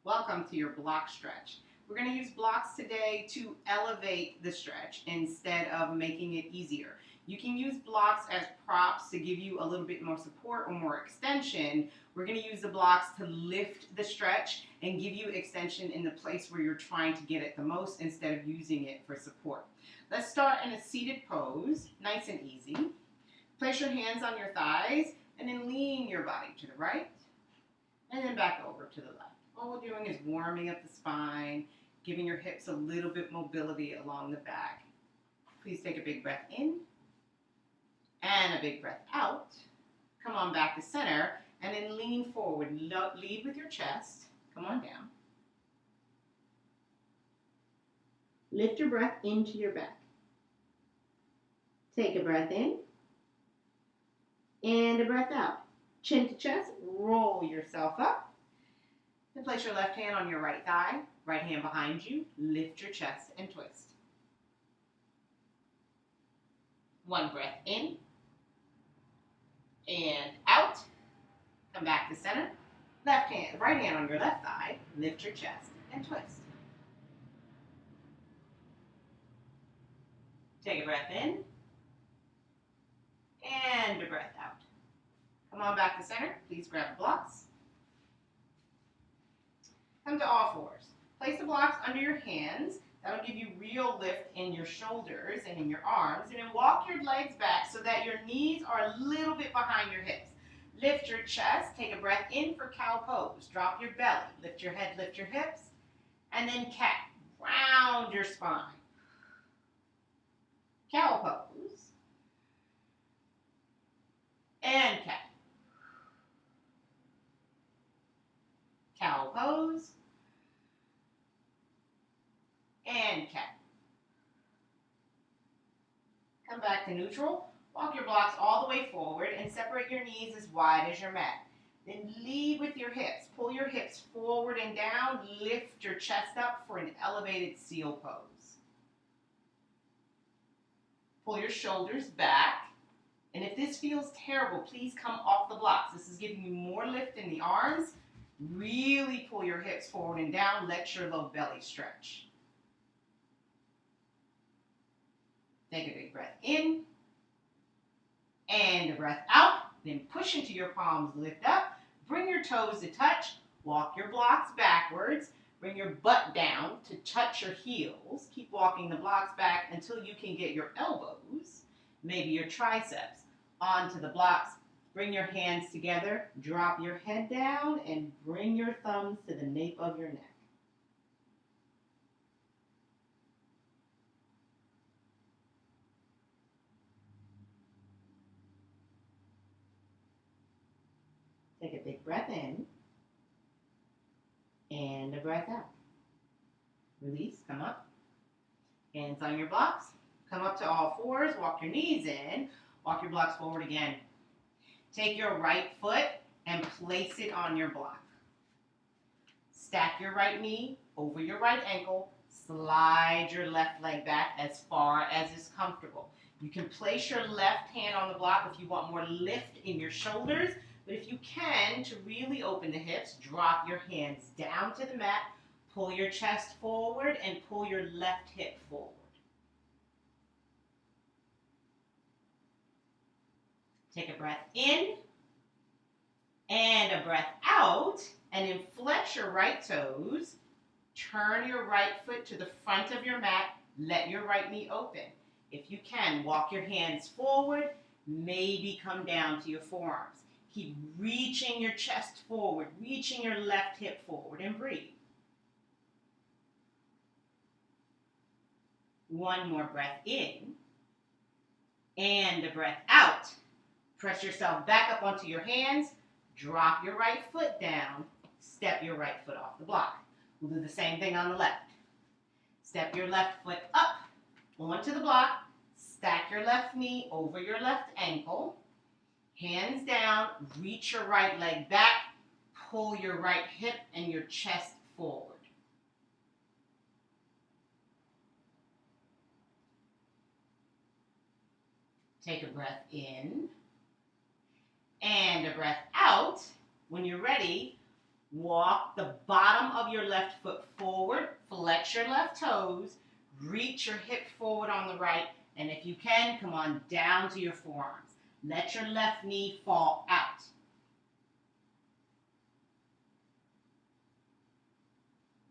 Welcome to your block stretch. We're going to use blocks today to elevate the stretch instead of making it easier. You can use blocks as props to give you a little bit more support or more extension. We're going to use the blocks to lift the stretch and give you extension in the place where you're trying to get it the most instead of using it for support. Let's start in a seated pose, nice and easy. Place your hands on your thighs and then lean your body to the right and then back over to the left. All we're doing is warming up the spine, giving your hips a little bit mobility along the back. Please take a big breath in and a big breath out. Come on back to center and then lean forward. Lead with your chest. Come on down. Lift your breath into your back. Take a breath in and a breath out. Chin to chest, roll yourself up. Then place your left hand on your right thigh, right hand behind you. Lift your chest and twist. One breath in and out. Come back to center. Right hand on your left thigh. Lift your chest and twist. Take a breath in and a breath out. Come on back to center. Please grab the blocks. Come to all fours. Place the blocks under your hands. That'll give you real lift in your shoulders and in your arms. And then walk your legs back so that your knees are a little bit behind your hips. Lift your chest. Take a breath in for cow pose. Drop your belly. Lift your head, lift your hips. And then cat. Round your spine. Cow pose. And cat. Cow pose. And cat. Come back to neutral. Walk your blocks all the way forward and separate your knees as wide as your mat. Then lead with your hips. Pull your hips forward and down. Lift your chest up for an elevated seal pose. Pull your shoulders back. And if this feels terrible, please come off the blocks. This is giving you more lift in the arms. Really pull your hips forward and down. Let your low belly stretch. Take a big breath in and a breath out. Then push into your palms, lift up. Bring your toes to touch. Walk your blocks backwards. Bring your butt down to touch your heels. Keep walking the blocks back until you can get your elbows, maybe your triceps, onto the blocks. Bring your hands together. Drop your head down and bring your thumbs to the nape of your neck. Take a big breath in and a breath out. Release, come up. Hands on your blocks. Come up to all fours, walk your knees in, walk your blocks forward again. Take your right foot and place it on your block. Stack your right knee over your right ankle. Slide your left leg back as far as is comfortable. You can place your left hand on the block if you want more lift in your shoulders. But if you can, to really open the hips, drop your hands down to the mat, pull your chest forward, and pull your left hip forward. Take a breath in and a breath out, and then flex your right toes. Turn your right foot to the front of your mat. Let your right knee open. If you can, walk your hands forward, maybe come down to your forearms. Keep reaching your chest forward, reaching your left hip forward, and breathe. One more breath in and a breath out. Press yourself back up onto your hands. Drop your right foot down. Step your right foot off the block. We'll do the same thing on the left. Step your left foot up onto the block. Stack your left knee over your left ankle. Hands down, reach your right leg back, pull your right hip and your chest forward. Take a breath in and a breath out. When you're ready, Walk the bottom of your left foot forward, flex your left toes, reach your hip forward on the right, and if you can, come on down to your forearms. Let your left knee fall out.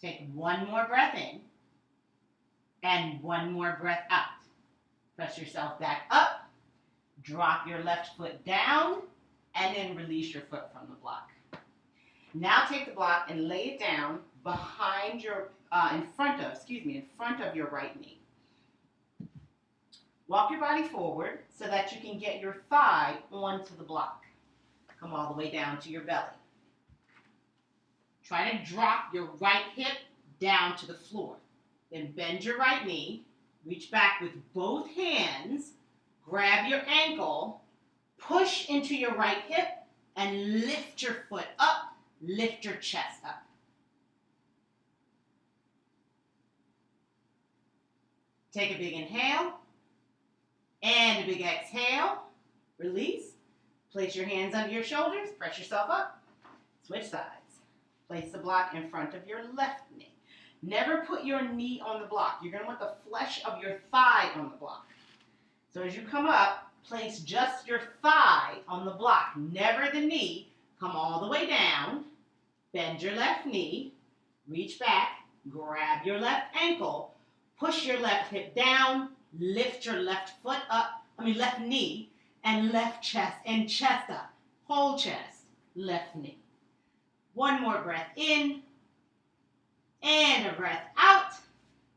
Take one more breath in and one more breath out. Press yourself back up, drop your left foot down, and then release your foot from the block. Now take the block and lay it down behind your, in front of your right knee. Walk your body forward so that you can get your thigh onto the block. Come all the way down to your belly. Try to drop your right hip down to the floor. Then bend your right knee, reach back with both hands, grab your ankle, push into your right hip, and lift your foot up, lift your chest up. Take a big inhale and a big exhale. Release. Place your hands under your shoulders, press yourself up, switch sides. Place the block in front of your left knee. Never put your knee on the block. You're going to want the flesh of your thigh on the block. So as you come up, place just your thigh on the block, never the knee. Come all the way down, bend your left knee, reach back, grab your left ankle, push your left hip down, lift your left knee, and left chest and chest up. Whole chest, left knee. One more breath in and a breath out.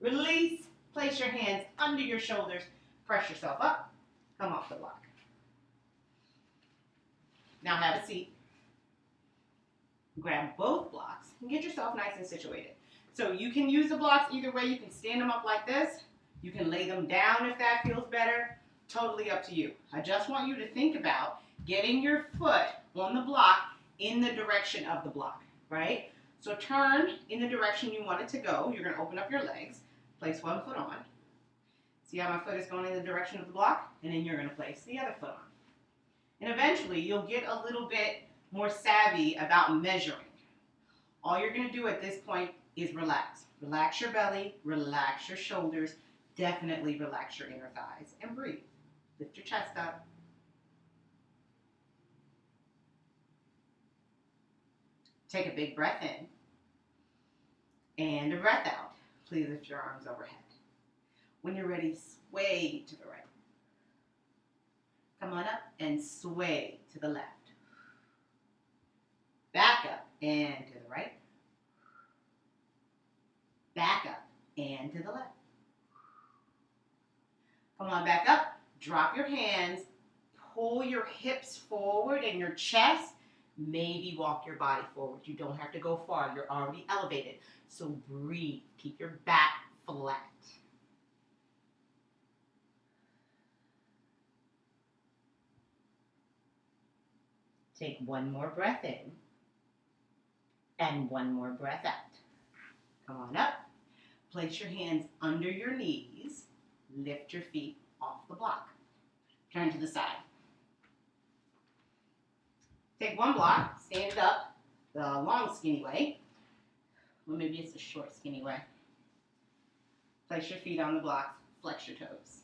Release. Place your hands under your shoulders. Press yourself up. Come off the block. Now have a seat. Grab both blocks and get yourself nice and situated. So you can use the blocks either way. You can stand them up like this. You can lay them down if that feels better. Totally up to you. I just want you to think about getting your foot on the block in the direction of the block, right? So turn in the direction you want it to go. You're going to open up your legs, place one foot on. See how my foot is going in the direction of the block? And then you're going to place the other foot on. And eventually you'll get a little bit more savvy about measuring. All you're going to do at this point is relax. Relax your belly, relax your shoulders, definitely relax your inner thighs, and breathe. Lift your chest up. Take a big breath in and a breath out. Please lift your arms overhead. When you're ready, sway to the right. Come on up and sway to the left. Back up and to the right. Back up and to the left. Come on back up. Drop your hands. Pull your hips forward and your chest. Maybe walk your body forward. You don't have to go far. You're already elevated. So breathe. Keep your back flat. Take one more breath in and one more breath out. Come on up. Place your hands under your knees. Lift your feet off the block. Turn to the side. Take one block, stand it up the long skinny way. Well, maybe it's the short skinny way. Place your feet on the blocks, flex your toes.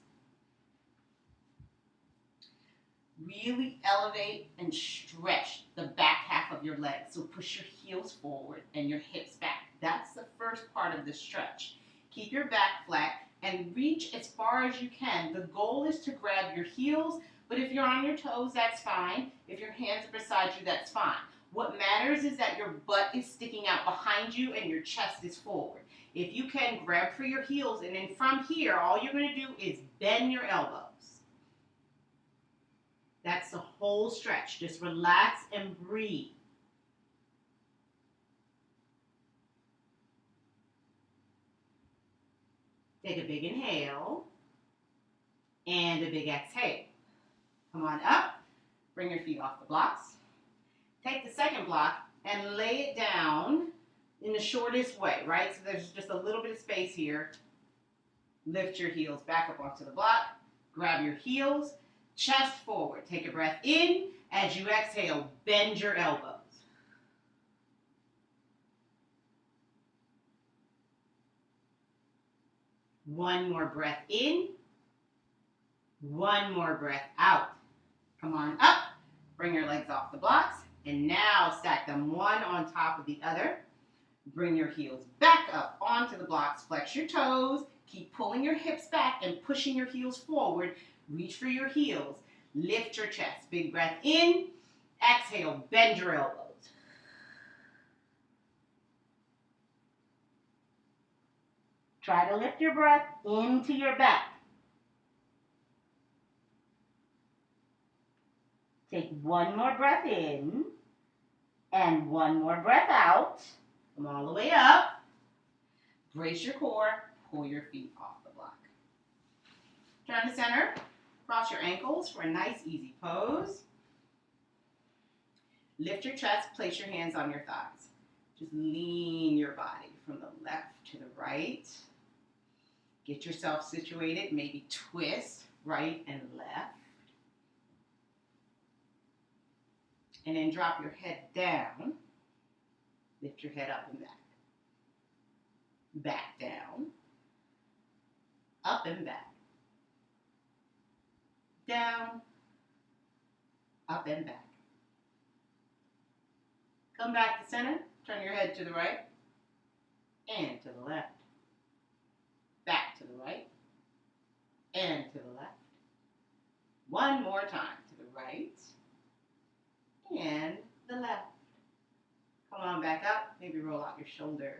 Really elevate and stretch the back half of your legs. So push your heels forward and your hips back. That's the first part of the stretch. Keep your back flat and reach as far as you can. The goal is to grab your heels, but if you're on your toes, that's fine. If your hands are beside you, that's fine. What matters is that your butt is sticking out behind you and your chest is forward. If you can, grab for your heels, and then from here, all you're going to do is bend your elbows. That's the whole stretch. Just relax and breathe. Take a big inhale and a big exhale. Come on up. Bring your feet off the blocks. Take the second block and lay it down in the shortest way, right? So there's just a little bit of space here. Lift your heels back up onto the block. Grab your heels, chest forward. Take a breath in. As you exhale, bend your elbows. One more breath in. One more breath out. Come on up. Bring your legs off the blocks. And now stack them one on top of the other. Bring your heels back up onto the blocks. Flex your toes. Keep pulling your hips back and pushing your heels forward. Reach for your heels. Lift your chest. Big breath in. Exhale. Bend your elbows. Try to lift your breath into your back. Take one more breath in and one more breath out. Come all the way up. Brace your core. Pull your feet off the block. Turn to center. Cross your ankles for a nice, easy pose. Lift your chest. Place your hands on your thighs. Just lean your body from the left to the right. Get yourself situated. Maybe twist right and left. And then drop your head down. Lift your head up and back. Back down. Up and back. Down. Up and back. Come back to center. Turn your head to the right and to the left. Back to the right and to the left. One more time to the right and the left. Come on back up. Maybe roll out your shoulders.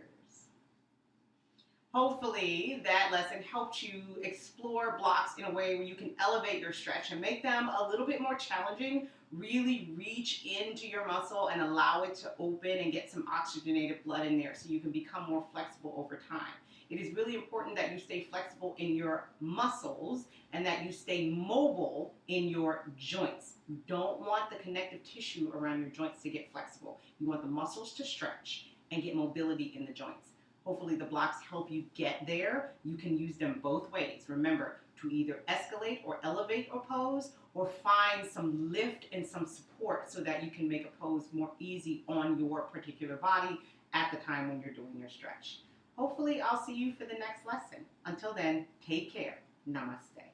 Hopefully that lesson helped you explore blocks in a way where you can elevate your stretch and make them a little bit more challenging. Really reach into your muscle and allow it to open and get some oxygenated blood in there so you can become more flexible over time. It is really important that you stay flexible in your muscles and that you stay mobile in your joints. You don't want the connective tissue around your joints to get flexible. You want the muscles to stretch and get mobility in the joints. Hopefully the blocks help you get there. You can use them both ways. Remember to either escalate or elevate a pose or find some lift and some support so that you can make a pose more easy on your particular body at the time when you're doing your stretch. Hopefully I'll see you for the next lesson. Until then, take care. Namaste.